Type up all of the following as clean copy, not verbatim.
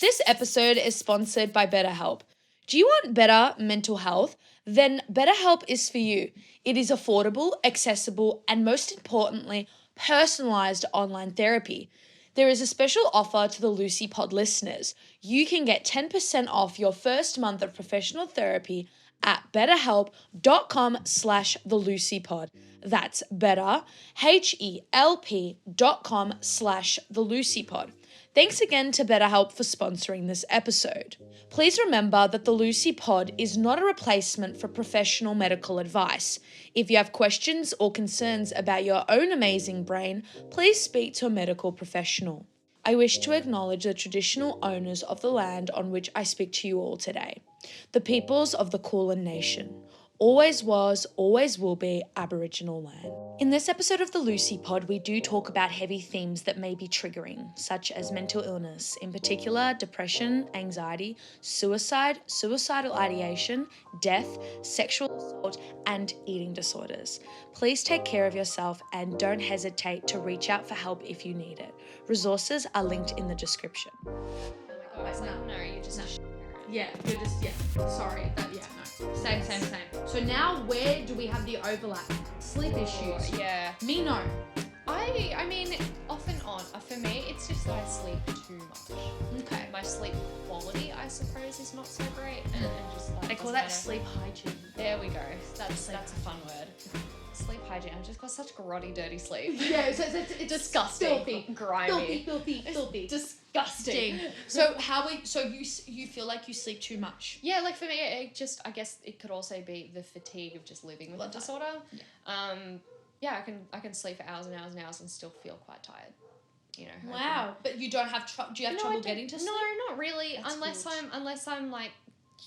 This episode is sponsored by BetterHelp. Do you want better mental health? Then BetterHelp is for you. It is affordable, accessible, and most importantly, personalized online therapy. There is a special offer to the Lucy Pod listeners. You can get 10% off your first month of professional therapy at betterhelp.com/thelucypod. That's better, HELP.com/thelucypod. Thanks again to BetterHelp for sponsoring this episode. Please remember that the Lucy Pod is not a replacement for professional medical advice. If you have questions or concerns about your own amazing brain, please speak to a medical professional. I wish to acknowledge the traditional owners of the land on which I speak to you all today, the peoples of the Kulin Nation. Always was, always will be Aboriginal land. In this episode of the Lucy Pod, we do talk about heavy themes that may be triggering, such as mental illness, in particular depression, anxiety, suicide, suicidal ideation, death, sexual assault, and eating disorders. Please take care of yourself and don't hesitate to reach out for help if you need it. Resources are linked in the description. No, you just... Yeah, you're just, sorry. No. Same. So now where do we have the overlap? Sleep issues. Yeah. Me, no. I mean, off and on. For me, it's just that I sleep too much. Okay. My sleep quality, I suppose, is not so great. And just like... They call that sleep hygiene. There we go. That's a fun word. Sleep hygiene. I've just got such grotty, dirty sleep. Yeah, so it's disgusting. Filthy. Grimy. Filthy. Disgusting. So you feel like you sleep too much? Yeah, like for me, I guess it could also be the fatigue of just living with a disorder. Yeah. I can sleep for hours and hours and hours and still feel quite tired. You know. Wow. But you don't have do you have trouble getting to sleep? No, not really. That's unless I'm like,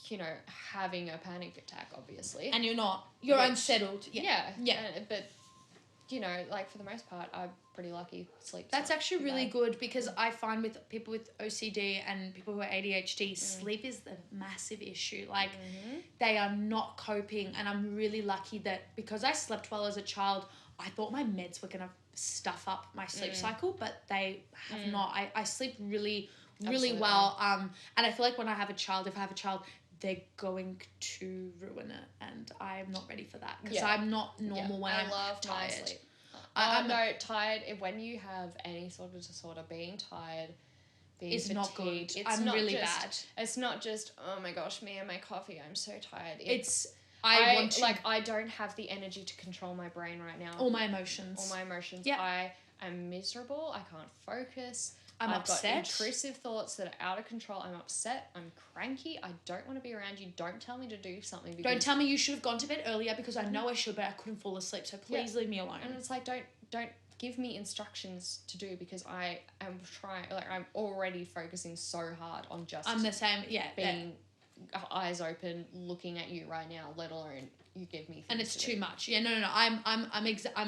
you know, having a panic attack, obviously. And you're not. You're unsettled. Yeah. But, you know, like for the most part, I'm pretty lucky. Sleep. That's actually really good because I find with people with OCD and people who are ADHD, sleep is the massive issue. Like they are not coping, and I'm really lucky that because I slept well as a child, I thought my meds were going to stuff up my sleep cycle, but they have not. I sleep really well. And I feel like when I have a child, if I have a child, they're going to ruin it, and I'm not ready for that because I'm not normal when I'm tired. Sleep. I'm tired. When you have any sort of disorder, being tired, being it's fatigued, not good. It's I'm not really just, bad. It's not just, oh my gosh, me and my coffee, I'm so tired. I don't have the energy to control my brain right now. All my emotions. Yeah. I am miserable. I can't focus. I've upset. Got intrusive thoughts that are out of control. I'm upset. I'm cranky. I don't want to be around you. Don't tell me to do something. Don't tell me you should have gone to bed earlier because I know I should, but I couldn't fall asleep. So please leave me alone. And it's like, don't give me instructions to do because I am trying. Like I'm already focusing so hard on just. I'm the same. Yeah. Being eyes open, looking at you right now. Let alone you give me. And it's too much. Yeah. No. I'm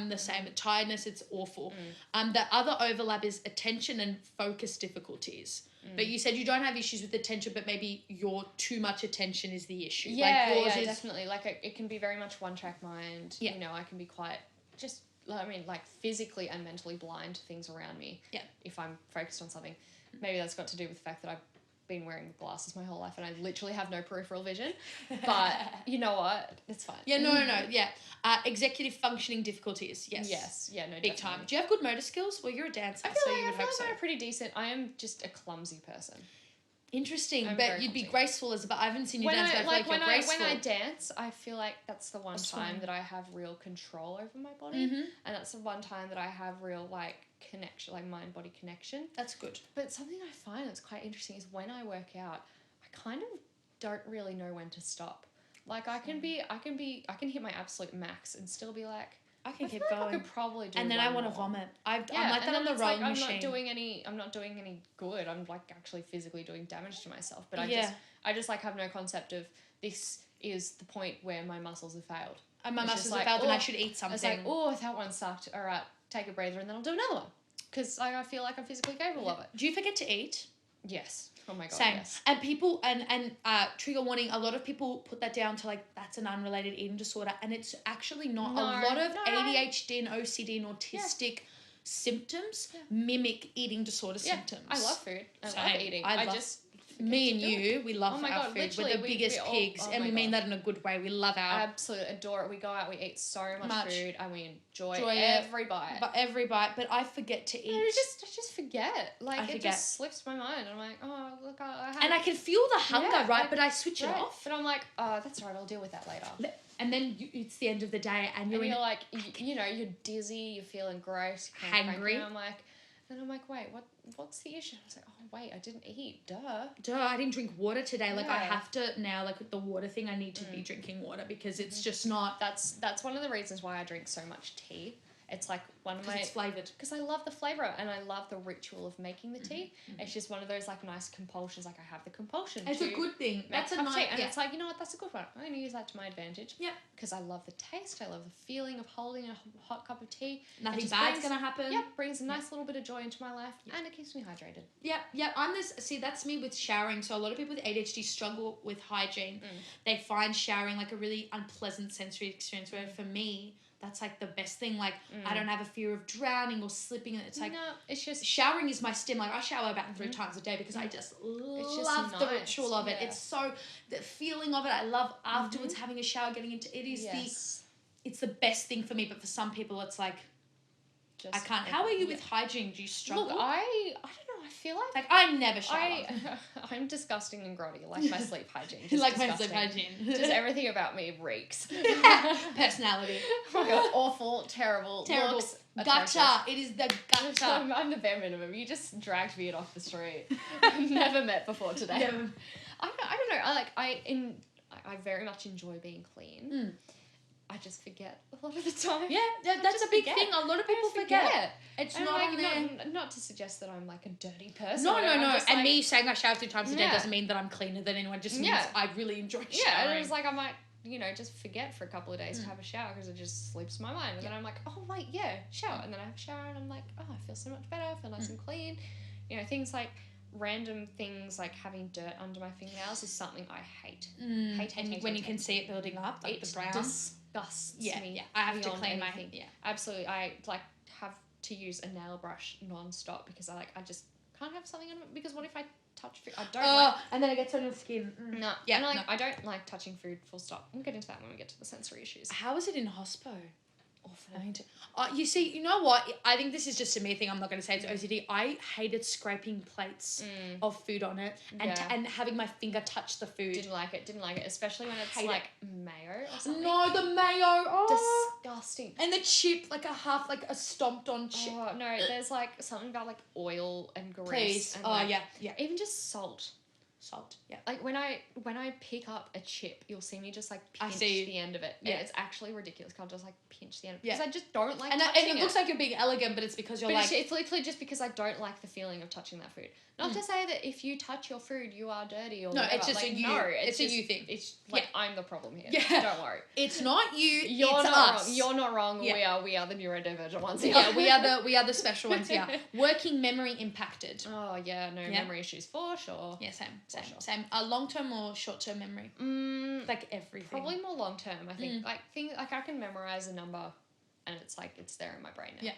the same. Tiredness. It's awful. The other overlap is attention and focus difficulties. But you said you don't have issues with attention, but maybe your too much attention is the issue. Yeah, definitely. Like it can be very much one-track mind. Yeah. You know, I can be quite just. I mean, like physically and mentally blind to things around me. Yeah. If I'm focused on something, maybe that's got to do with the fact that I've been wearing glasses my whole life and I literally have no peripheral vision. But you know what? It's fine. Yeah. No. Yeah. Executive functioning difficulties. Yes. Yes. Yeah. No. Big definitely. time. Do you have good motor skills? Well, you're a dancer, I feel you would hope so. I'm pretty decent. I am just a clumsy person. Interesting, but you'd be graceful but I haven't seen you dance, but I feel like you're graceful. When I dance, I feel like that's the one time that I have real control over my body, and that's the one time that I have real, like, connection, like mind-body connection. That's good. But something I find that's quite interesting is when I work out, I kind of don't really know when to stop. Like, I can hit my absolute max and still be like, I can keep going. I could probably do. And then I want to vomit. I'm like that on the rowing machine. I'm not doing any good. I'm like actually physically doing damage to myself. But I just like have no concept of this is the point where my muscles have failed. And my muscles have failed, and I should eat something. It's like, oh, that one sucked. All right, take a breather, and then I'll do another one because I feel like I'm physically capable of it. Do you forget to eat? Yes. Oh my god. Same. Yes. And people and trigger warning, a lot of people put that down to like that's an unrelated eating disorder, and it's actually not. A lot of ADHD and OCD and autistic symptoms mimic eating disorder symptoms. I love food. I love eating. I just Me and to do it. you, we love Oh my our God, food. We're literally, the biggest we all- pigs, oh and my we mean God. that in a good way. We love our Absolutely adore it. We go out, we eat so much food, and we enjoy every bite. But every bite. But I forget to eat. I just forget. Like, it just slips my mind. I'm like, oh, look, I have... And I can feel the hunger, right? like, But I switch it off. But I'm like, oh, that's all right, I'll deal with that later. And then it's the end of the day, and you're like, you know, you're dizzy, you're feeling gross, you're hangry. And I'm like, wait, what's the issue? I was like, oh, wait, I didn't eat, duh. I didn't drink water today. Like, I have to now, like, with the water thing, I need to be drinking water because it's just not... That's one of the reasons why I drink so much tea. It's like one of my... it's flavoured. Because I love the flavour and I love the ritual of making the tea. It's just one of those, like, nice compulsions. Like, I have the compulsion It's a good thing. That's a nice... And it's like, you know what? That's a good one. I'm going to use that to my advantage. Yeah. Because I love the taste. I love the feeling of holding a hot cup of tea. Nothing bad's going to happen. Yeah, brings a nice little bit of joy into my life. And it keeps me hydrated. Yeah. See, that's me with showering. So a lot of people with ADHD struggle with hygiene. They find showering, like, a really unpleasant sensory experience, where for me... that's like the best thing. Like, I don't have a fear of drowning or slipping. It's like, no, it's just showering is my stim. Like, I shower about 3 times a day because I just love the ritual of it. It's so, the feeling of it. I love afterwards having a shower, getting into it is it's the best thing for me. But for some people, it's like, I can't. How are you with hygiene? Do you struggle? Look, I don't know. I feel like I never shower. I'm disgusting and grotty. Like my sleep hygiene. Just like disgusting. My sleep hygiene. Just everything about me reeks. Personality. Oh my God, awful, terrible. Looks gutter. It is the gutter. I'm the bare minimum. You just dragged me off the street. Never met before today. Never. I don't know. I very much enjoy being clean. I just forget a lot of the time. Yeah, that's a big thing. A lot of people forget. It's and not like, on there. Not to suggest that I'm like a dirty person. No. And me saying I shower 2 times a day doesn't mean that I'm cleaner than anyone. It just means I really enjoy showering. Yeah, and it's like I might, just forget for a couple of days to have a shower because it just slips my mind. And then I'm like, oh, wait, shower. And then I have a shower and I'm like, oh, I feel so much better. I feel nice and clean. Things like random things like having dirt under my fingernails is something I hate. Hate, when you can see it building up, like the brown. Disgusts me. Yeah. I have to clean my anything. Absolutely. I have to use a nail brush non-stop because I just can't have something on it, because what if I touch food? I don't and then it gets on your skin. No. Yeah. And I don't like touching food, full stop. We'll get into that when we get to the sensory issues. How is it in hospo? Awful. You see, you know what? I think this is just a me thing. I'm not going to say it's OCD. I hated scraping plates of food on it and having my finger touch the food. Didn't like it, especially when it's like mayo or something. No, the mayo. Oh. Disgusting. And the chip, like a stomped on chip. Oh, no, there's like something about like oil and grease. Please. And yeah. Even just salt. Yeah. Like when I pick up a chip, you'll see me just like pinch the end of it. Yeah. And it's actually ridiculous. I'll just like pinch the end of it. Because I just don't like touching it. And it looks like you're being elegant, but it's because you're it's literally just because I don't like the feeling of touching that food. Not to say that if you touch your food, you are dirty or whatever. It's just like, a you. It's a you thing. It's like I'm the problem here. Yeah. Don't worry. It's not you. You're it's not us. wrong. You're not wrong. Yeah. We are the neurodivergent ones here. Yeah, we are the special ones here. Working memory impacted. Oh yeah, memory issues for sure. Yeah, same. Long term or short term memory? Like everything. Probably more long term. I think like I can memorize a number, and it's like it's there in my brain now.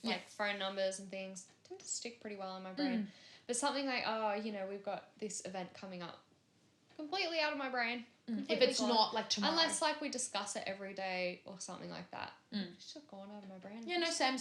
Yeah. Phone numbers and things tend to stick pretty well in my brain. But something like we've got this event coming up, completely out of my brain. If it's gone. not like tomorrow. Unless like we discuss it every day or something like that. It's just gone out of my brain. Yeah, no, same.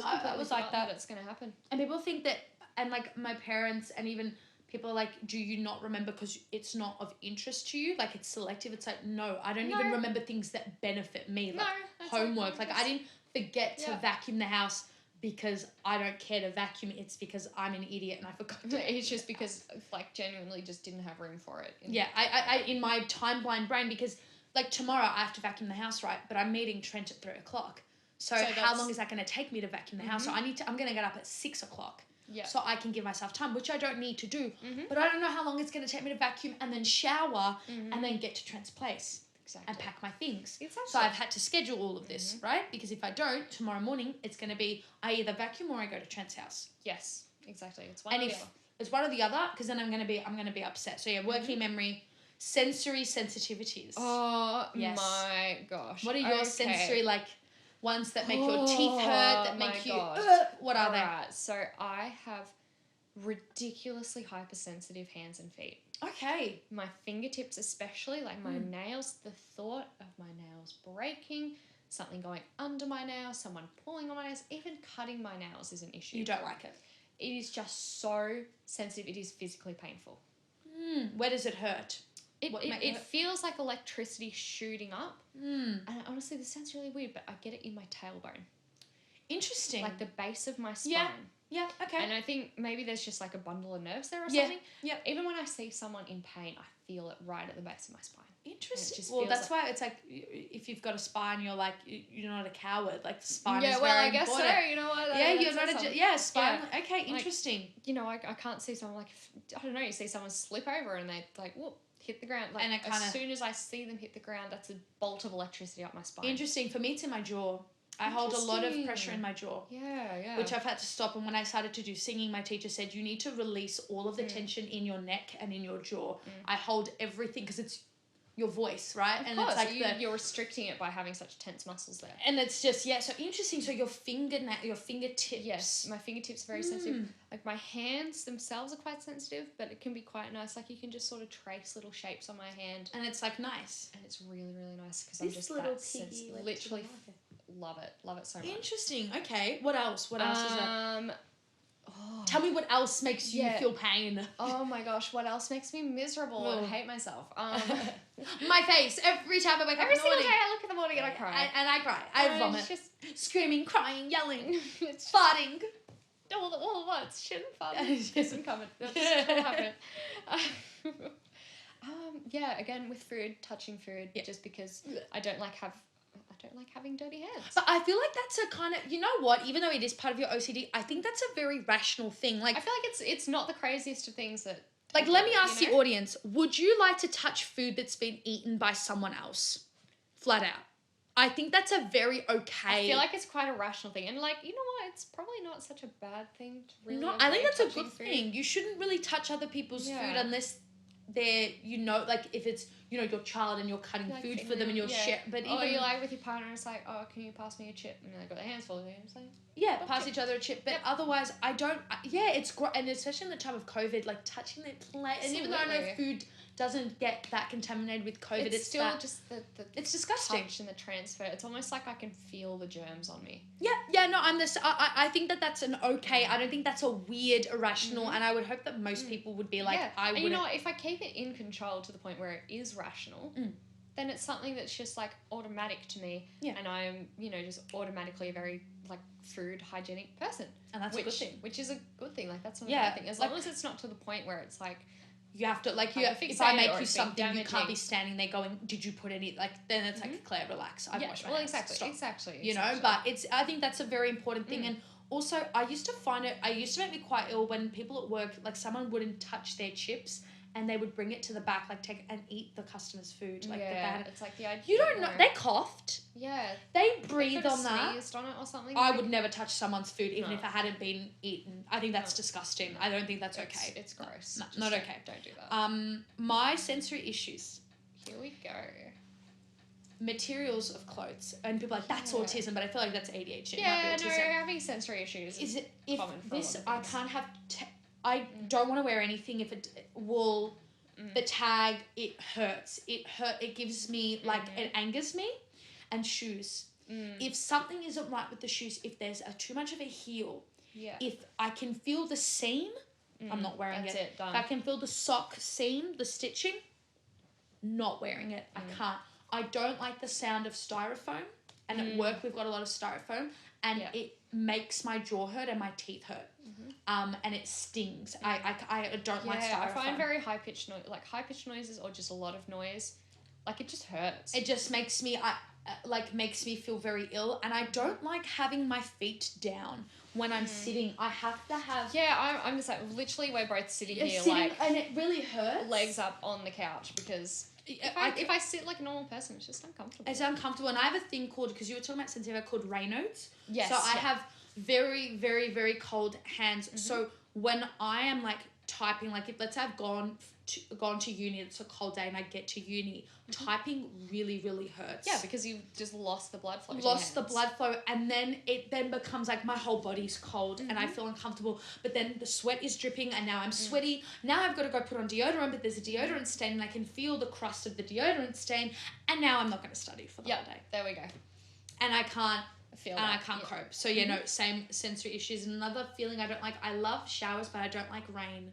I was like that. It's going to happen. And people think that, and like my parents and even people are like, do you not remember because it's not of interest to you? Like it's selective. It's like, no, I don't even remember things that benefit me. Like homework. Like I didn't forget to vacuum the house because I don't care to vacuum. It's because I'm an idiot and I forgot to. It's just because like genuinely just didn't have room for it. I in my time blind brain, because like tomorrow I have to vacuum the house, right? But I'm meeting Trent at 3:00. So how long is that going to take me to vacuum the house? So I'm going to get up at 6:00. Yeah. So I can give myself time, which I don't need to do. But I don't know how long it's going to take me to vacuum and then shower and then get to Trent's place. Exactly. And pack my things. Exactly. So I've had to schedule all of this, right? Because if I don't, tomorrow morning, it's going to be I either vacuum or I go to Trent's house. Yes, exactly. It's one or the other. It's one or the other, because then I'm going to be upset. So yeah, working memory, sensory sensitivities. Oh my gosh. What are your sensory ones that make your teeth hurt, that make you... what are they? Alright, so I have ridiculously hypersensitive hands and feet. Okay. My fingertips especially, like my nails, the thought of my nails breaking, something going under my nails, someone pulling on my nails, even cutting my nails is an issue. You don't like it? It is just so sensitive. It is physically painful. Where does it hurt? It feels like electricity shooting up. And honestly, this sounds really weird, but I get it in my tailbone. Interesting. Like the base of my spine. Yeah, okay. And I think maybe there's just like a bundle of nerves there or something. Yeah. Even when I see someone in pain, I feel it right at the base of my spine. Interesting. Well, that's why it's like, if you've got a spine, you're like, you're not a coward. Like, the spine is very important. I guess so. You know what? You're not spine. Yeah. Okay, interesting. Like, you know, I can't see someone, like, I don't know, you see someone slip over and they, like, whoop, hit the ground. Like, and as soon as I see them hit the ground, that's a bolt of electricity up my spine. Interesting. For me, it's in my jaw. I hold a lot of pressure in my jaw. Yeah. Which I've had to stop. And when I started to do singing, my teacher said, you need to release all of the tension in your neck and in your jaw. I hold everything because it's your voice, right? Of course. It's like you're restricting it by having such tense muscles there. And it's just, so interesting. So your fingertips. Yes, my fingertips are very sensitive. Like my hands themselves are quite sensitive, but it can be quite nice. Like you can just sort of trace little shapes on my hand. And it's like nice. And it's really, really nice because I'm just that sensitive. Literally love it so much. Interesting. Okay. What else? What else is there? Tell me what else makes you feel pain. Oh my gosh, what else makes me miserable and hate myself? My face. Every time I wake up every single day I look in the morning and I cry. And I cry. I vomit. Just screaming, crying, yelling, farting. All at once. Shit and fun. Isn't coming. That's what happened. Again with food, touching food, just because I don't like having dirty hands. But I feel like that's a kind of, you know what, even though it is part of your OCD, I think that's a very rational thing. Like, I feel like it's not the craziest of things that... Like, let me ask the audience, would you like to touch food that's been eaten by someone else? Flat out. I think that's a very okay... I feel like it's quite a rational thing. And, like, you know what? It's probably not such a bad thing to really I think that's a good thing. You shouldn't really touch other people's food unless they're, like, if it's... your child and you're cutting food for them and you're shit. But even you're like with your partner, it's like, oh, can you pass me a chip? And they've got their hands full of it. It's like, pass each other a chip. But otherwise, I don't. It's great, and especially in the time of COVID, like touching their plate. And even though I know food doesn't get that contaminated with COVID, it's still just the it's disgusting. Touch and the transfer. It's almost like I can feel the germs on me. No, I'm this. I think that's an okay. I don't think that's a weird, irrational, and I would hope that most people would be like, I would. And you know what? If I keep it in control to the point where it is rational, then it's something that's just like automatic to me, and I'm just automatically a very like food hygienic person, and that's a good thing. Which is a good thing. Like that's not a bad thing as long as it's not to the point where it's like. You have to, like, if I make you something, you can't be standing there going, did you put any, like, then it's like, Claire, relax. I've washed my hands. Exactly. But I think that's a very important thing. And also, I used to make me quite ill when people at work, like, someone wouldn't touch their chips and they would bring it to the back, like, take and eat the customer's food. Like, it's like the idea. You don't know. They coughed. Yeah. They breathed on that. Sneezed on it or something. I would never touch someone's food, even if it hadn't been eaten. I think that's disgusting. I don't think that's okay. It's gross. No, not okay. Don't do that. My sensory issues. Here we go. Materials of clothes. And people are like, that's autism, but I feel like that's ADHD, yeah, not autism. No, having sensory issues is common for this, a lot of I can't have... I don't want to wear anything if it... wool... The tag, it hurts. It gives me, like, it angers me. And shoes. If something isn't right with the shoes, if there's too much of a heel, if I can feel the seam, I'm not wearing That's it. Done. If I can feel the sock seam, the stitching, not wearing it. I can't. I don't like the sound of styrofoam. And at work, we've got a lot of styrofoam. And it makes my jaw hurt and my teeth hurt. And it stings. I don't like styrofoam. I find very high-pitched noises or just a lot of noise. Like, it just hurts. It just makes me, makes me feel very ill. And I don't like having my feet down when I'm sitting. I have to have... Yeah, I'm just like, literally, we're both sitting here, and it really hurts. Legs up on the couch because... If I sit like a normal person, it's just uncomfortable. It's uncomfortable. And I have a thing called, because you were talking about sensitivity, called Raynaud's. Yes. So I have very, very, very cold hands. So when I am like typing, like if let's say I've gone to uni, it's a cold day and I get to uni, typing really, really hurts. Yeah, because you've just lost the blood flow. Lost the blood flow, and then it then becomes like my whole body's cold and I feel uncomfortable, but then the sweat is dripping and now I'm sweaty. Now I've got to go put on deodorant, but there's a deodorant stain and I can feel the crust of the deodorant stain, and now I'm not going to study for the whole day. There we go. And I can't I can't Yeah. cope. So no, same sensory issues. And another feeling I don't like, I love showers, but I don't like rain.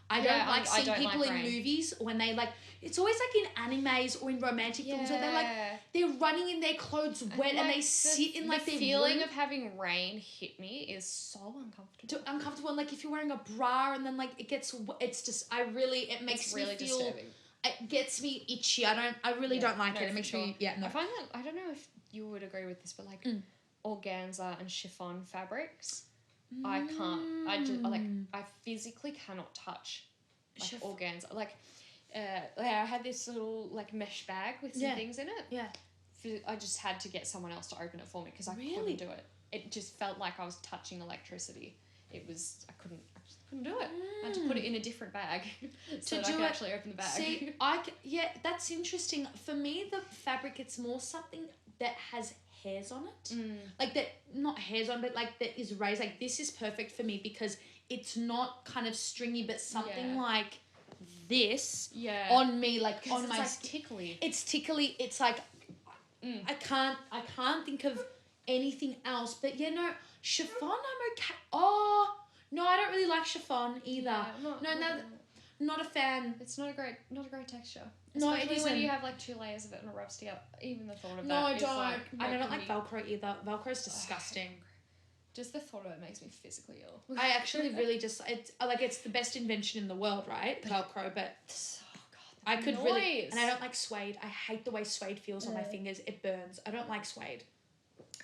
I don't like seeing people in movies when they like, it's always like in animes or in romantic films where they're running in their clothes wet and they sit in like the their feeling room. of having rain hit me is so uncomfortable. Uncomfortable, and like if you're wearing a bra and then like it gets, it's just, it makes me feel disturbing. It gets me itchy. I really don't like it. It makes me I find that, I don't know if you would agree with this, but like organza and chiffon fabrics, I can't. I physically cannot touch like organza. Like, I had this little like mesh bag with some things in it. Yeah. I just had to get someone else to open it for me because I couldn't do it. It just felt like I was touching electricity. I just couldn't do it. I had to put it in a different bag so that I could actually open the bag. See, that's interesting. For me, the fabric, it's more something that has hairs on it. Like that, not hairs on, but like that is raised. Like this is perfect for me because it's not kind of stringy, but something like this on me, like on my it's like tickly. It's tickly. It's like I can't think of anything else. But chiffon I'm okay. Oh no, I don't really like chiffon either. Yeah, not a fan. It's not a great texture. No, Especially it isn't. when you have like 2 layers of it and it rubs together. Even the thought of that. No, I don't. Like, I don't like Velcro either. Velcro's disgusting. Just the thought of it makes me physically ill. I actually really it's the best invention in the world, right? Velcro, but I could noise. Really, and I don't like suede. I hate the way suede feels on my fingers. It burns. I don't like suede.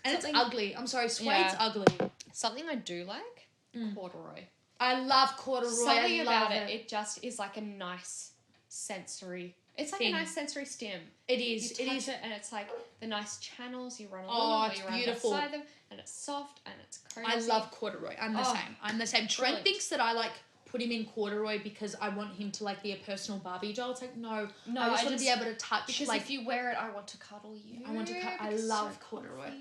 And it's ugly. I'm sorry, suede's ugly. Something I do like, corduroy. I love corduroy. Something about it just is like a nice sensory. It's like a nice sensory stim. It is. You touch it and it's like the nice channels you run along. It's you run beautiful. beside them, and it's soft and it's cozy. I love corduroy. I'm the same. Trent thinks that I like put him in corduroy because I want him to like be a personal Barbie doll. It's like no, I just want to be able to touch. Because like, if you wear it, I want to cuddle you. I love corduroy.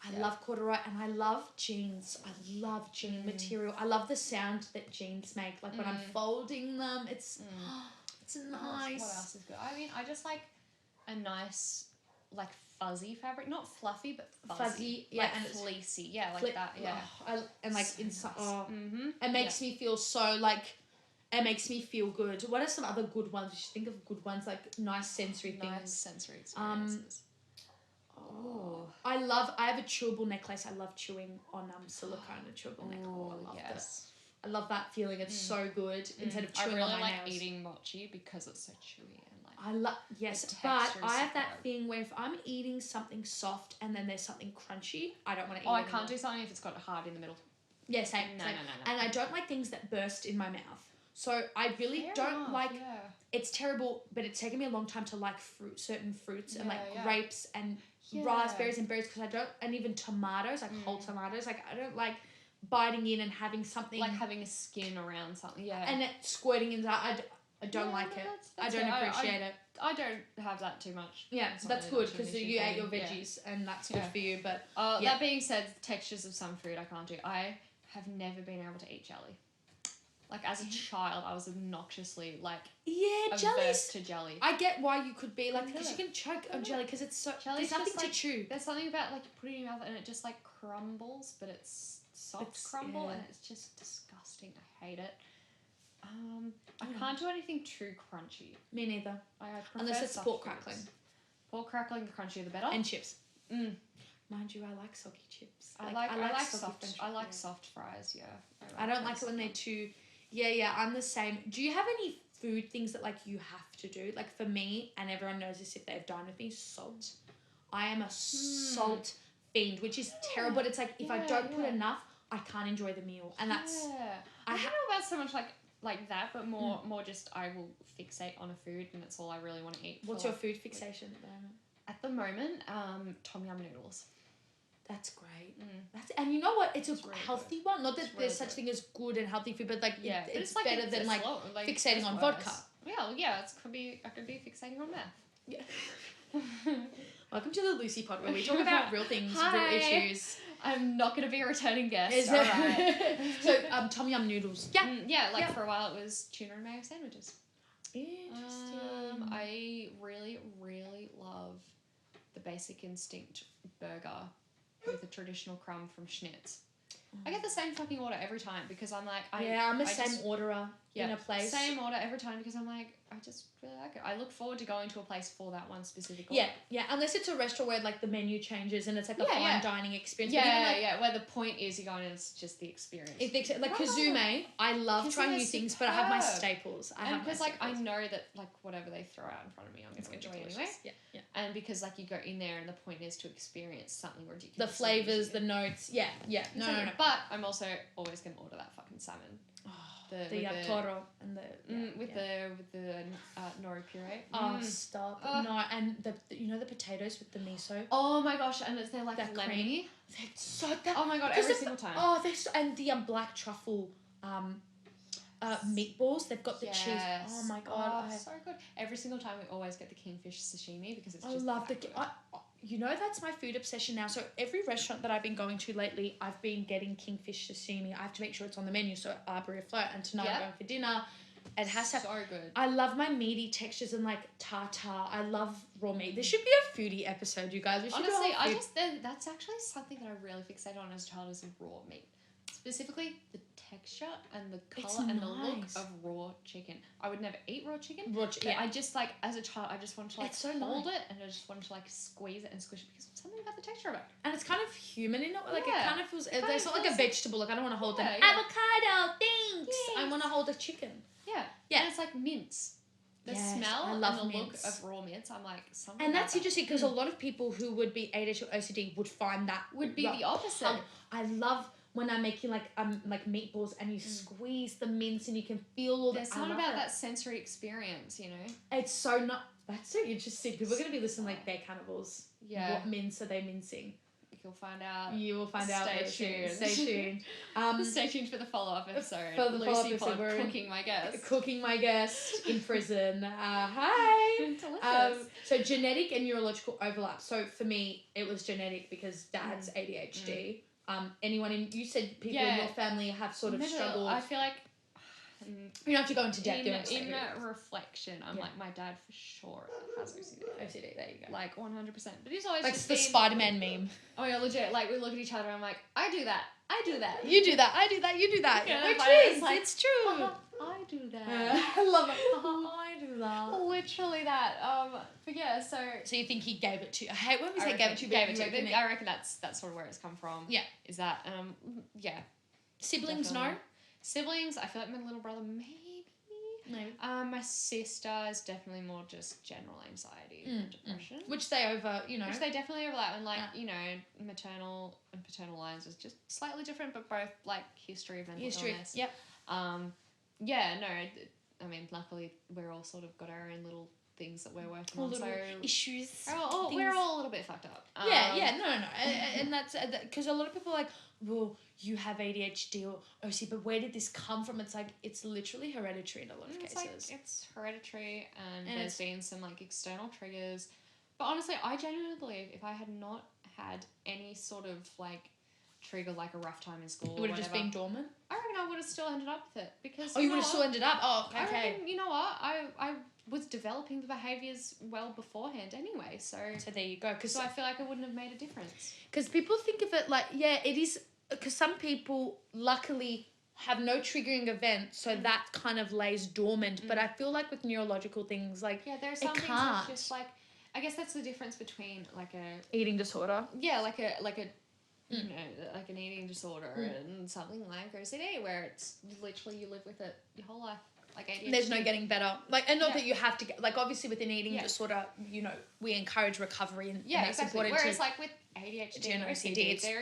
I love corduroy and I love jeans. I love jean material. I love the sound that jeans make. Like when I'm folding them, it's nice. What else is good? I mean, I just like a nice, like fuzzy fabric, not fluffy, but fuzzy, yeah, like and fleecy, like that, yeah. And like so inside, it makes me feel so like. It makes me feel good. What are some other good ones? You should think of good ones, like nice sensory things. Nice sensory experiences. I have a chewable necklace. I love chewing on silicone, a chewable necklace. I love that feeling. It's so good. Instead of chewing on my nails. I really like eating mochi because it's so chewy and like. I love but I have that thing where if I'm eating something soft and then there's something crunchy, I don't want to eat. I can't do something if it's got hard in the middle. Yeah, same. No. And I don't like things that burst in my mouth. So I really don't like. Yeah. It's terrible, but it's taken me a long time to like certain fruits and like grapes and raspberries and berries because I don't, and even tomatoes, like whole tomatoes, like I don't like biting in and having something like having a skin around something, and it squirting inside. I don't like it. I don't appreciate it. I don't have that too much. Yeah, so that's good because you ate your veggies and that's good for you. But that being said, textures of some food I can't do. I have never been able to eat jelly. Like, as a child, I was obnoxiously, like, averse to jelly. I get why you could be, like, because you can choke on jelly because it's so... There's nothing to chew. There's something about, like, you put it in your mouth and it just, like, crumbles, but it's soft crumble and it's just disgusting. I hate it. I can't do anything too crunchy. Me neither. Unless it's pork crackling. Pork crackling, the crunchier the better. And chips. Mind you, I like soggy chips. I like soft fries, yeah. I don't like it when they're too... Yeah, I'm the same. Do you have any food things that, like, you have to do? Like, for me, and everyone knows this if they've dined with me, salt. I am a salt fiend, which is terrible, but it's like, if I don't put enough, I can't enjoy the meal. And that's... I don't know about so much, like that, but more just I will fixate on a food, and it's all I really want to eat. What's your food fixation at the moment? At the moment, tom yum noodles. That's great. And you know what? It's a really healthy one. Not that It's there's really such thing as good and healthy food, but like Yeah, but it's better than like fixating it's on worse. vodka. Yeah, I could be fixating on meth. Yeah. Welcome to the Lucy Pod, where we talk about real things, real issues. I'm not going to be a returning guest. Is All it? right. So, Tom Yum noodles. Yeah. For a while it was tuna and mayo sandwiches. Interesting. I really, really love the Basic Instinct burger with a traditional crumb from Schnitz. I get the same fucking order every time because I'm like... I'm a same orderer in a place. Same order every time because I'm like, I just really like it. I look forward to going to a place for that one specific order. Yeah. Unless it's a restaurant where like the menu changes and it's like a fine dining experience. Where the point is you're going and it's just the experience. Like Kazume, I love trying new things, but I have my staples. Because like I know that like whatever they throw out in front of me, I'm going to enjoy anyway. Yeah. And because like you go in there and the point is to experience something ridiculous. The flavors, the notes. Yeah. No. But I'm also always going to order that fucking salmon. The toro and the nori puree. Oh, stop! No, and the potatoes with the miso. Oh my gosh! And they're like that lemony. Cream. They're so that. Oh my god! Every single time. Oh, they're so, and the black truffle meatballs. They've got the cheese. Oh my god! So good. Every single time we always get the kingfish sashimi because it's I just. love that's my food obsession now. So every restaurant that I've been going to lately, I've been getting kingfish sashimi. I have to make sure it's on the menu. So Arbor afloat, and tonight I'm going for dinner. It has to. So good. I love my meaty textures and like tartar. I love raw meat. There should be a foodie episode, you guys. We should honestly, that's actually something that I really fixated on as a child is raw meat. Specifically, the texture and the colour and the look of raw chicken. I would never eat raw chicken. I just like, as a child, I just wanted to like hold it and I just wanted to like squeeze it and squish it because something about the texture of it. And it's kind of human in it. Like it kind of feels, it's not like a vegetable. Like I don't want to hold an avocado. Thanks. I want to hold a chicken. Yeah. And it's like mince. The smell and the look of raw mince, I'm like, something. And that's interesting because a lot of people who would be ADHD or OCD would find that would be the opposite. I love when I'm making like meatballs and you squeeze the mince and you can feel all that. There's something about that sensory experience, you know. It's so not. That's so interesting. People are gonna be listening like they're cannibals. Yeah. What mince are they mincing? You'll find out. You will find out. Stay tuned. Stay tuned for the follow-up episode. For the follow-up episode, we're cooking my guest. Cooking my guest in prison. Hi. Delicious. So genetic and neurological overlap. So for me, it was genetic because dad's ADHD. Anyone you said people in your family have sort of struggled. I feel like you don't have to go into depth. In reflection, I'm like, my dad for sure has OCD. OCD, there you go. Like 100%. But he's always like just the Spider-Man meme. Oh yeah, legit. Like we look at each other and I'm like, I do that. You do that. You do that. Yeah, we're twins. Like, it's true. I do that. I love it. I do that. Literally that. But yeah, so you think he gave it to you? I hate when we say gave it to you. I reckon that's sort of where it's come from. Yeah. Is that siblings? Definitely. No. Siblings. I feel like my little brother maybe. My sister is definitely more just general anxiety and depression. Which they Which they definitely overlap, and maternal and paternal lines is just slightly different, but both like history of mental illness. Yep. I mean, luckily we're all sort of got our own little things that we're working on. So issues. We're all a little bit fucked up. No. And that's because a lot of people are like, well, you have ADHD or OCD, but where did this come from? It's like, it's literally hereditary in a lot of cases. Like, it's hereditary and there's been some like external triggers. But honestly, I genuinely believe if I had not had any sort of like trigger, like a rough time in school, it would have just been dormant. I reckon I would have still ended up with it because. Oh, you would have still ended up. Oh, okay. I reckon, you know what? I was developing the behaviours well beforehand anyway, so there you go. So I feel like it wouldn't have made a difference. Because people think of it like, it is. Because some people luckily have no triggering event, so that kind of lays dormant. But I feel like with neurological things, like there are some things that's just like, I guess that's the difference between like a eating disorder. Yeah, like a you know, like an eating disorder and something like OCD, where it's literally you live with it your whole life. Like ADHD. There's no getting better. Like, and not that you have to get, like, obviously with an eating disorder, you know, we encourage recovery and it's important. Whereas like with ADHD and OCD, there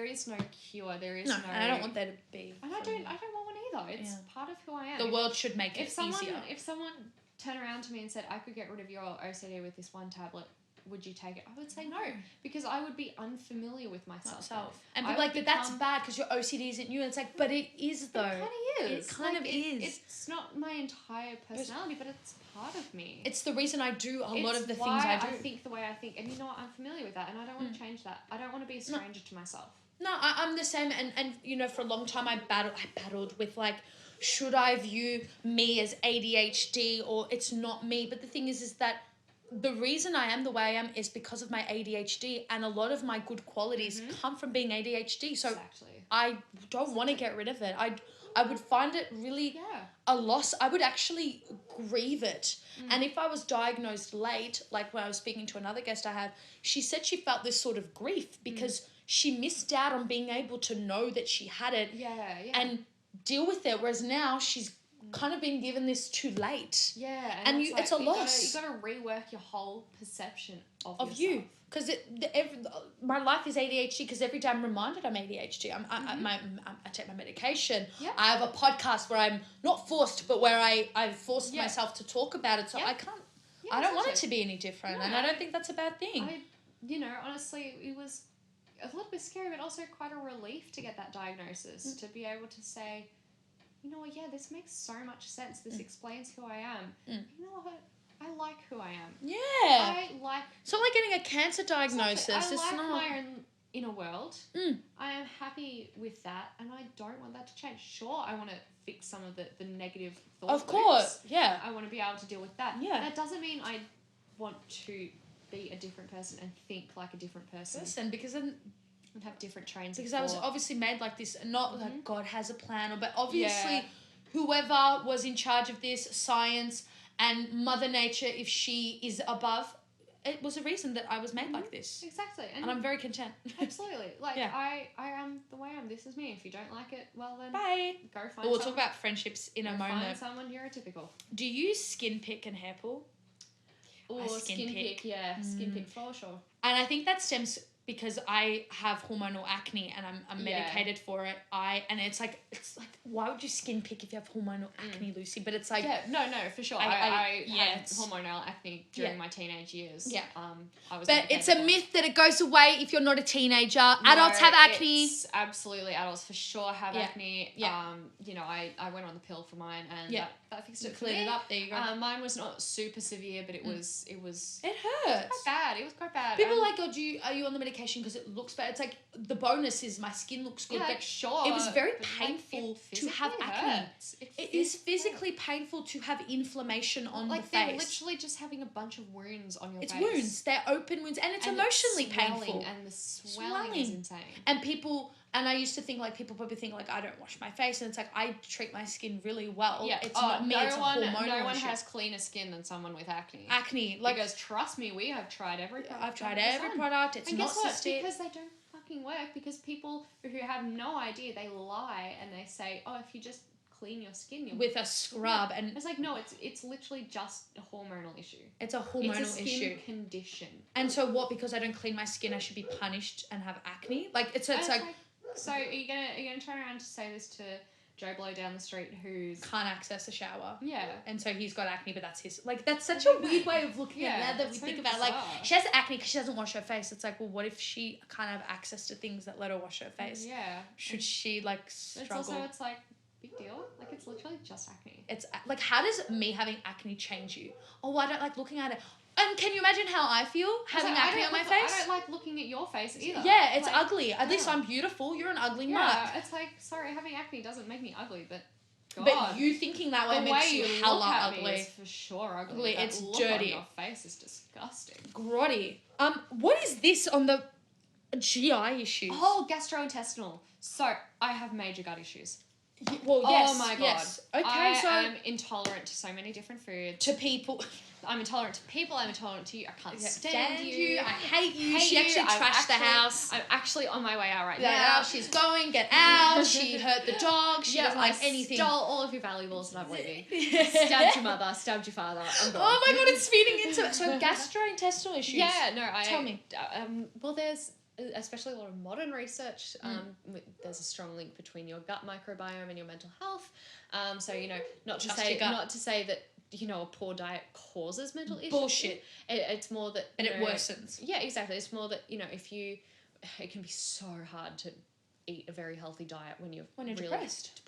is no cure. There is no. And I don't want there to be. And I don't want one either. It's part of who I am. The world should make it easier. If someone turned around to me and said I could get rid of your OCD with this one tablet, would you take it? I would say no, because I would be unfamiliar with myself. And be like, but that's bad because your OCD isn't you. And it's like, but it is though. It kind of is. It kind of is. It's not my entire personality, but it's part of me. It's the reason I do a lot of the things I do. I think the way I think, and you know what? I'm familiar with that, and I don't want to change that. I don't want to be a stranger to myself. No, I'm the same, and you know, for a long time I battled with like, should I view me as ADHD or it's not me? But the thing is that the reason I am the way I am is because of my ADHD, and a lot of my good qualities come from being ADHD. So I don't want to get rid of it. I would find it really a loss. I would actually grieve it. And if I was diagnosed late, like when I was speaking to another guest I had, she said she felt this sort of grief because she missed out on being able to know that she had it and deal with it. Whereas now she's kind of been given this too late. Yeah. And it's a loss. You got to rework your whole perception of yourself. You. Because my life is ADHD because every day I'm reminded I'm ADHD. I take my medication. Yep. I have a podcast where I'm not forced, but where I've forced myself to talk about it. So I can't, I don't want it to be any different. No. And I don't think that's a bad thing. Honestly, it was a little bit scary, but also quite a relief to get that diagnosis, to be able to say, you know what, this makes so much sense. This explains who I am. You know what? I like who I am. Yeah. It's not like getting a cancer diagnosis. I like my own inner world. I am happy with that, and I don't want that to change. Sure, I want to fix some of the negative thoughts. Of course, yeah. I want to be able to deal with that. Yeah. That doesn't mean I want to be a different person and think like a different person. Listen, because then... and have different trains because of I was thought. obviously made like this, not like God has a plan, but obviously whoever was in charge of this, science and Mother Nature, if she is above, it was a reason that I was made like this. Exactly. And I'm very content. Absolutely. Like, I am the way I am. This is me. If you don't like it, well then... Bye. Go find someone. We'll talk about friendships in a moment. Find someone neurotypical. Do you skin pick and hair pull? Oh, skin pick, yeah. Skin pick for sure. And I think that stems... because I have hormonal acne and I'm medicated for it. And it's like why would you skin pick if you have hormonal acne, Lucy? But it's like no, for sure. I had hormonal acne during my teenage years. Yeah. But it's a myth that it goes away if you're not a teenager. Adults have acne. Absolutely, adults for sure have acne. Yeah. I went on the pill for mine and that fixed it for me. Cleared it up. There you go. Mine was not super severe, but it was. It hurts. It was quite bad. People are like, are you on the medication because it looks bad? It's like the bonus is my skin looks good. Yeah, but sure. It was very painful to have acne. It is physically painful to have inflammation on the face. Like they're literally just having a bunch of wounds on your face. It's wounds. They're open wounds, and it's emotionally painful. And the swelling is insane. And I used to think people probably think I don't wash my face, and it's like I treat my skin really well. Yeah. It's not me. It's a hormonal issue. No one has cleaner skin than someone with acne. Because trust me, we have tried every product. I've tried every product. It's not cystic. Because they don't fucking work. Because people who have no idea, they lie and they say, oh, if you just clean your skin with a scrub, and it's like, no, it's literally just a hormonal issue. It's a hormonal it's a skin issue. Condition. And so what? Because I don't clean my skin, I should be punished and have acne? So are you gonna turn around to say this to Joe Blow down the street who's can't access a shower? Yeah. And so he's got acne, but that's his that's such a weird way of looking at that we think about she has acne because she doesn't wash her face. It's like, well, what if she can't have access to things that let her wash her face? Yeah. Should she struggle? It's like big deal. It's literally just acne. It's like, how does me having acne change you? Oh, I don't like looking at it. And can you imagine how I feel having acne on my face? I don't like looking at your face either. Yeah, it's ugly. At least I'm beautiful. You're an ugly mutt. Yeah, it's like, sorry, having acne doesn't make me ugly, but God. But you thinking that way makes you hella ugly. Is for sure ugly. It's look dirty. On your face is disgusting. Grotty. What is this on the GI issues? Oh, gastrointestinal. So, I have major gut issues. Well, yes. Oh my God. Yes. Okay, I am intolerant to so many different foods. To people. I'm intolerant to people. I'm intolerant to you. I can't stand you. I hate you. She actually trashed the house. I'm actually on my way out right now. She's going. Get out. She hurt the dog. She doesn't like anything. Stole all of your valuables and I'm leaving. Stabbed your mother. Stabbed your father. I'm gone. Oh my God, it's feeding into it. So gastrointestinal issues. Yeah, no. Tell me. Well, there's especially a lot of modern research. There's a strong link between your gut microbiome and your mental health. So not to say that a poor diet causes mental issues. Bullshit. It's more that... And it worsens. Yeah, exactly. It's more that, if you... It can be so hard to eat a very healthy diet when you're really depressed.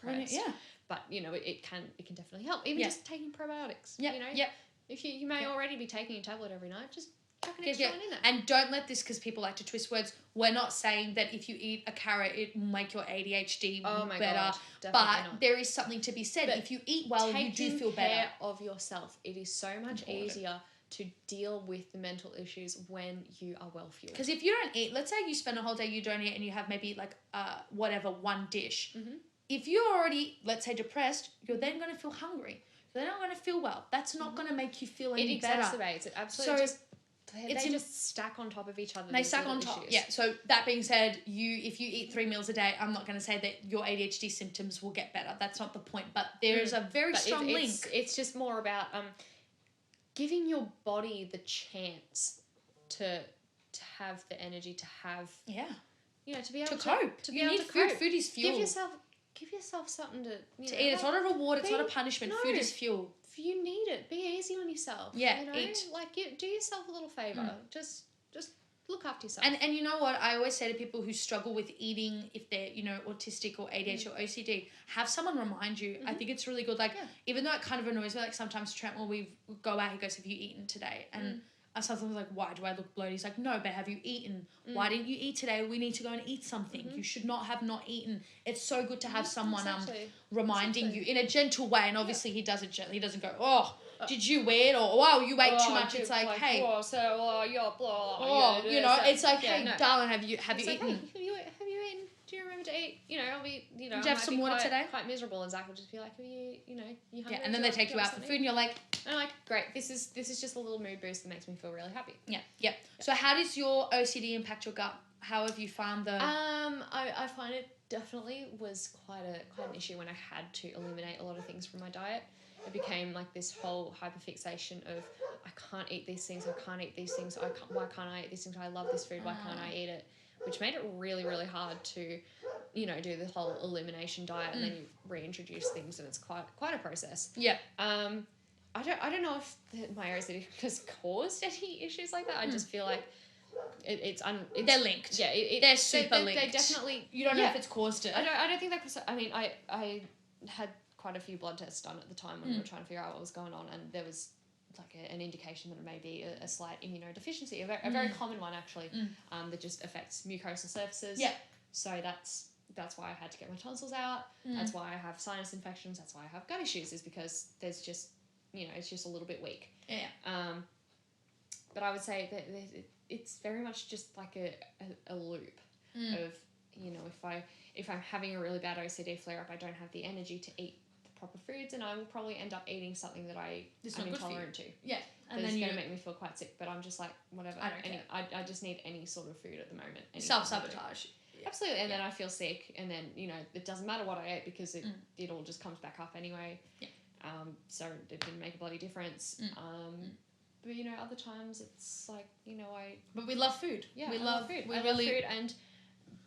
But, it can definitely help. Even just taking probiotics. Yeah. If you may already be taking a tablet every night, just chuck an extra one in there. And don't let this, because people like to twist words, we're not saying that if you eat a carrot, it will make your ADHD better. God, but not. there is something to be said. But if you eat well, you do feel better. Taking care of yourself. It is so much easier to deal with the mental issues when you are well fueled. Because if you don't eat, let's say you spend a whole day, you don't eat, and you have maybe like one dish. Mm-hmm. If you're already, let's say, depressed, you're then going to feel hungry. They're not going to feel well. That's not going to make you feel any better. It exacerbates it. Absolutely. So they just stack on top of each other. They stack on top. Issues. Yeah. So that being said, if you eat 3 meals a day, I'm not going to say that your ADHD symptoms will get better. That's not the point. But there is a very strong link. It's just more about giving your body the chance to have the energy to have to be able to cope. To be able to food. Cope. Food is fuel. Give yourself something to eat. It's not a reward. It's not a punishment. Food is fuel. If you need it, be easy on yourself. Yeah, eat. Do yourself a little favor. Just look after yourself. And you know what? I always say to people who struggle with eating, if they're autistic or ADHD or OCD, have someone remind you. I think it's really good. Like even though it kind of annoys me, like sometimes Trent, when we go out, he goes, "Have you eaten today?" And I sometimes like, "Why do I look bloated?" He's like, "No, but have you eaten? Why didn't you eat today? We need to go and eat something. You should not have not eaten." It's so good to have someone reminding you in a gentle way. And obviously he does it gently. He doesn't go, "Oh, did you eat?" Or, "Wow, you ate too much." It's like, "Hey, you're blah." It's like, "Hey, darling, have you eaten?" Like, hey, have you eaten? Do you remember to eat? I'll be, Did you have some water today? Quite miserable, and Zach will just be like, "Have you, you hungry?" Yeah, and then they take you out for food, and you're like, and I'm like, great. This is just a little mood boost that makes me feel really happy. Yeah. So how does your OCD impact your gut? How have you found the? I find it definitely was quite an issue when I had to eliminate a lot of things from my diet. It became like this whole hyperfixation of I can't eat these things. Why can't I eat these things? I love this food. Why can't I eat it? Which made it really, really hard to, do the whole elimination diet, and then you reintroduce things, and it's quite a process. Yeah. I don't know if my OCD has caused any issues like that. I just feel like it's they're linked. Yeah, they're super linked. They definitely. You don't know if it's caused it. I don't think that was. I mean, I had quite a few blood tests done at the time when we were trying to figure out what was going on, and there was like an indication that it may be a slight immunodeficiency, a very common one actually, that just affects mucosal surfaces. Yeah. So that's why I had to get my tonsils out. That's why I have sinus infections. That's why I have gut issues, is because there's just, it's just a little bit weak. Yeah. But I would say that it's very much just like a loop of, if I'm having a really bad OCD flare-up, I don't have the energy to eat proper foods, and I will probably end up eating something that I'm intolerant to. Yeah. And then it's going to make me feel quite sick, but I'm just like, whatever. I don't care. I just need any sort of food at the moment. Self-sabotage. Yeah. Absolutely. And then I feel sick, and then, it doesn't matter what I ate because it all just comes back up anyway. Yeah. So it didn't make a bloody difference. But, other times it's like, But we love food. Yeah, we love food. We I really love food, and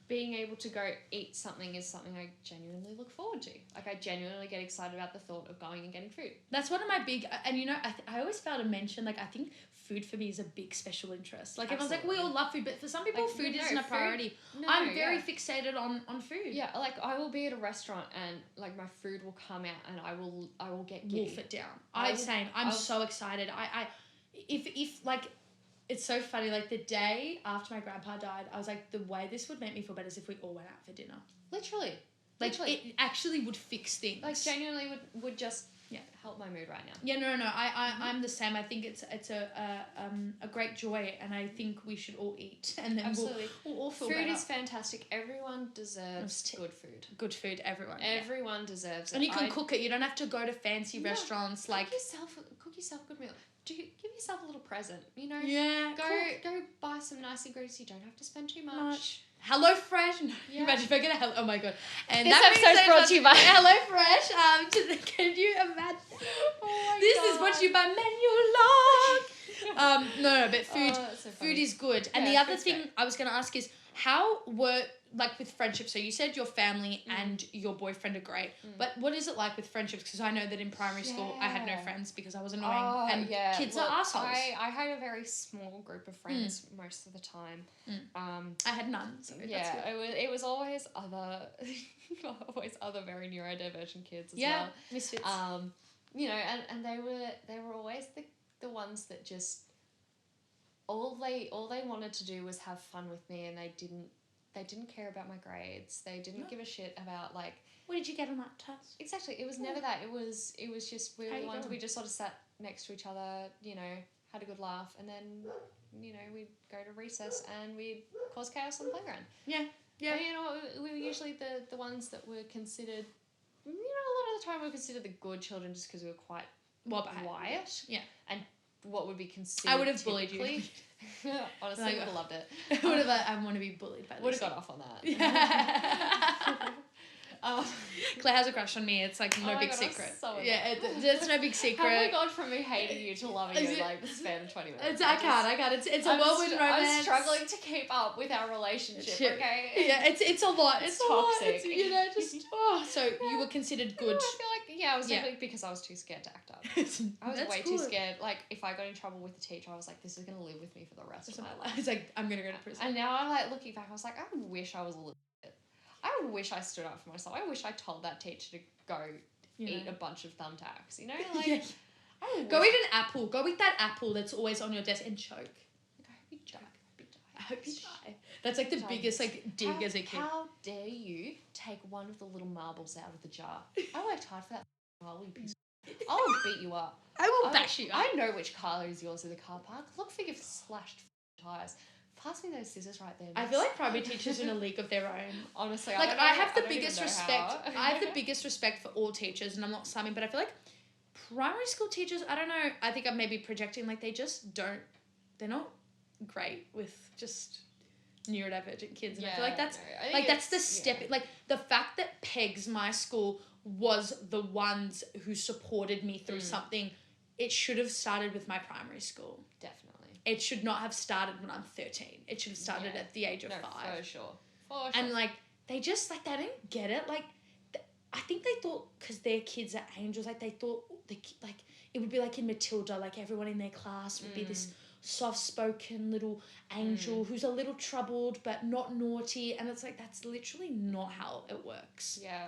being able to go eat something is something I genuinely look forward to. Like, I genuinely get excited about the thought of going and getting food. That's one of my big, and I always fail to mention, like, I think food for me is a big special interest. Like, everyone's like, we all love food, but for some people, food isn't a priority. I'm very fixated on food. Yeah, like, I will be at a restaurant and, like, my food will come out and I will get giddy. Wolf it down. I'm so excited. If like, it's so funny, like, the day after my grandpa died, I was like, the way this would make me feel better is if we all went out for dinner. Literally. It actually would fix things. Like, genuinely would just help my mood right now. Yeah, no. I'm the same. I think it's a great joy, and I think we should all eat, and then we'll all feel better. Food is fantastic. Everyone deserves good food. Good food, everyone. Everyone deserves it. And you can cook it. You don't have to go to fancy restaurants. Like, cook yourself a good meal. Give yourself a little present, Yeah. Go buy some nice ingredients. You don't have to spend too much. Hello Fresh. Imagine if I get oh my god. And this episode's brought to you by Hello Fresh. Can you imagine? This is brought to you by Menu Log. No, but food is good. And the other thing I was going to ask is, How were, like, with friendships? So you said your family and your boyfriend are great, but what is it like with friendships? Because I know that in primary school I had no friends because I was annoying, and kids are assholes. I had a very small group of friends most of the time. I had none. So it was always other very neurodivergent kids as well. Misfits. You know, and they were always the ones that just all they wanted to do was have fun with me, and they didn't care about my grades. They didn't give a shit about, like, what did you get on that test? Exactly. It was never that. It was just we were the ones, we just sort of sat next to each other, you know, had a good laugh, and then, you know, we'd go to recess and we'd cause chaos on the playground. Yeah. Yeah. And, you know, we were usually the ones that were considered, you know, a lot of the time we were considered the good children just because we were quite quiet. Yeah. And what would be considered, I would have bullied you. Honestly, I would have loved it. I want to be bullied by this. Would have got off on that. Yeah. Claire has a crush on me. It's like no big secret. It's no big secret. Have we gone from me hating you to loving you in like the span of 20 minutes? I can't. It's a whirlwind romance. I'm struggling to keep up with our relationship. Okay. Yeah, it's a lot. It's toxic. It's, you know, just So you were considered good. I feel like I was definitely, because I was too scared to act up. I was way too scared. Like, if I got in trouble with the teacher, I was like, this is gonna live with me for the rest of my life. It's like, I'm gonna go to prison. And now I'm like looking back, I was like, I wish I was a little. I wish I stood up for myself. I wish I told that teacher to go eat a bunch of thumbtacks. You know, like go eat an apple. Go eat that apple that's always on your desk and choke. Like, I hope you die. I hope you die. That's like the biggest like dig as a kid. How dare you take one of the little marbles out of the jar? I worked hard for that marble, you piece. I will beat you up. I will bash you up. I know which car is yours in the car park. Look for your slashed tires. Pass me those scissors right there. I feel like primary teachers are in a league of their own. Honestly, like I have the biggest respect. I have the biggest respect for all teachers, and I'm not slamming, but I feel like primary school teachers, I don't know, I think I'm maybe projecting, like they just don't, they're not great with just neurodivergent kids, and I feel like that's that's the step. Like the fact that Pegs, my school, was the ones who supported me through something, it should have started with my primary school. Definitely. It should not have started when I'm 13. It should have started at the age of 5. For sure. And, like, they just, like, they didn't get it. Like, I think they thought, because their kids are angels, like, they thought, like, it would be like in Matilda, like, everyone in their class would be this soft-spoken little angel who's a little troubled but not naughty. And it's like, that's literally not how it works. Yeah.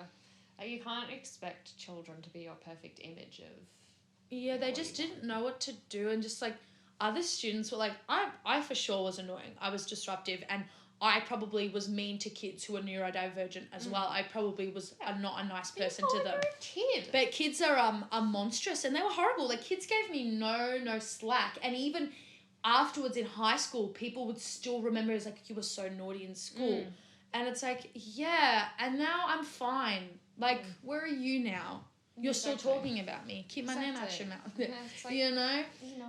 You can't expect children to be your perfect image of... Yeah, they just didn't know what to do, and just, like, other students were like, I for sure was annoying. I was disruptive, and I probably was mean to kids who were neurodivergent as well. I probably was not a nice person to them. Kid. But kids are monstrous, and they were horrible. Like, kids gave me no slack, and even afterwards in high school, people would still remember as like, you were so naughty in school. And it's like, yeah, and now I'm fine. Like, where are you now? You're still talking about me. Keep my name out your mouth. Yeah, like, you know?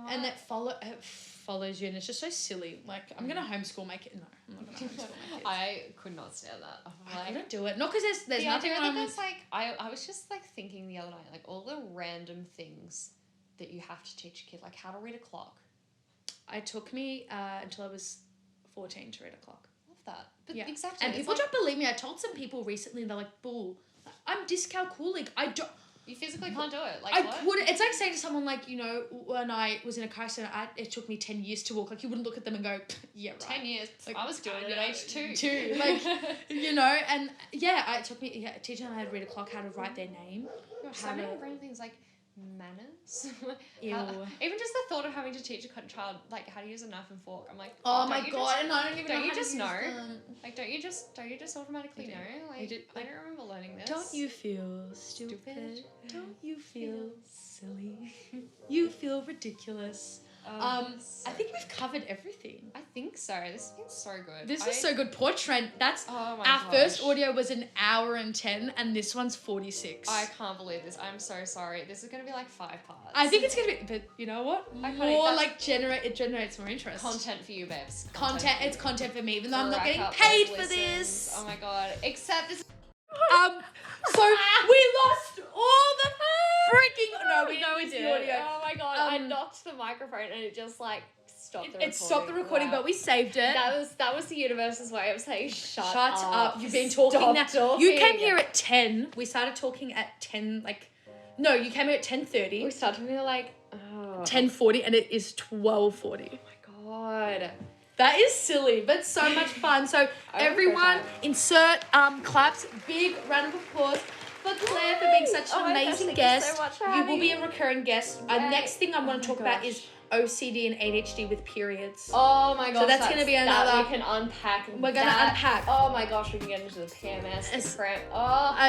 And what? that follows you, and it's just so silly. Like, I'm going to homeschool my kid. No, I'm not going to homeschool my kids. I could not stand that. I couldn't do it. Not because there's nothing wrong with... like, I was just, like, thinking the other night, like, all the random things that you have to teach a kid, like how to read a clock. It took me until I was 14 to read a clock. Love that. But exactly. And people don't believe me. I told some people recently, and they're like, bull. I'm dyscalculic. I don't... You physically can't do it. Like, I couldn't. It's like saying to someone, like, you know, when I was in a car accident, it took me 10 years to walk. Like, you wouldn't look at them and go, yeah, right. 10 years. Like, I was doing it at age 2. Like, you know, and it took me, teaching them how to read a clock, how to write their name. So many random things, like manners. Ew. Even just the thought of having to teach a child, like, how to use a knife and fork. I'm like, oh my God, and I don't even know how you to just use know? Them. Like, don't you just automatically know? Like, I don't remember learning this. Don't you feel stupid? Don't you feel silly? You feel ridiculous. I think we've covered everything. I think so. This has been so good. This is so good. Poor Trent. Our first audio was an hour and 10, and this one's 46. I can't believe this. I'm so sorry. This is going to be like 5 parts. I think it's going to be, but you know what? It generates more interest. Content for you, babes. It's content for me, even though I'm not getting paid for this. Oh my God. Except this. So we lost all the freaking... No, we know it's the audio. Oh my God. I knocked the microphone and it just like stopped the recording. It stopped the recording, Wow. but we saved it. That was the universe's way of saying shut up. You've been talking Stop now. talking. You came here at 10. We started talking at 10, no, you came here at 10:30. We started talking at 10:40, and it is 12:40. Oh my god. That is silly, but so much fun. So everyone, insert claps. Big round of applause for Claire for being such an amazing guest. Thank you so much for You will having be me. a recurring guest. Yay. Next thing I want to Oh talk my about is OCD and ADHD with periods. Oh my gosh. So that's gonna be another. That we can unpack. We're gonna unpack. Oh my gosh, we can get into the PMS, the cramp.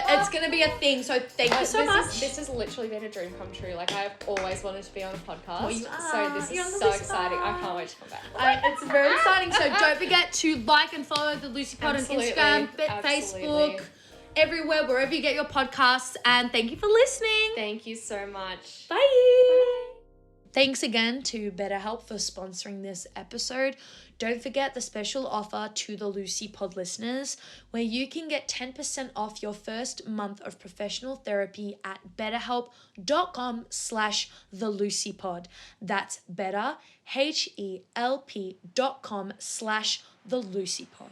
It's gonna be a thing. So thank you so much. This has literally been a dream come true. Like, I've always wanted to be on a podcast. Well, you So are. this You're on is the so Lucy exciting. I Pod. can't wait to come back. It's very exciting. So don't forget to like and follow the Lucy Pod on Absolutely. Instagram, Absolutely. Facebook, everywhere, wherever you get your podcasts. And thank you for listening. Thank you so much. Bye. Thanks again to BetterHelp for sponsoring this episode. Don't forget the special offer to the Lucy Pod listeners, where you can get 10% off your first month of professional therapy at betterhelp.com/thelucypod. That's better, HELP.com/thelucypod.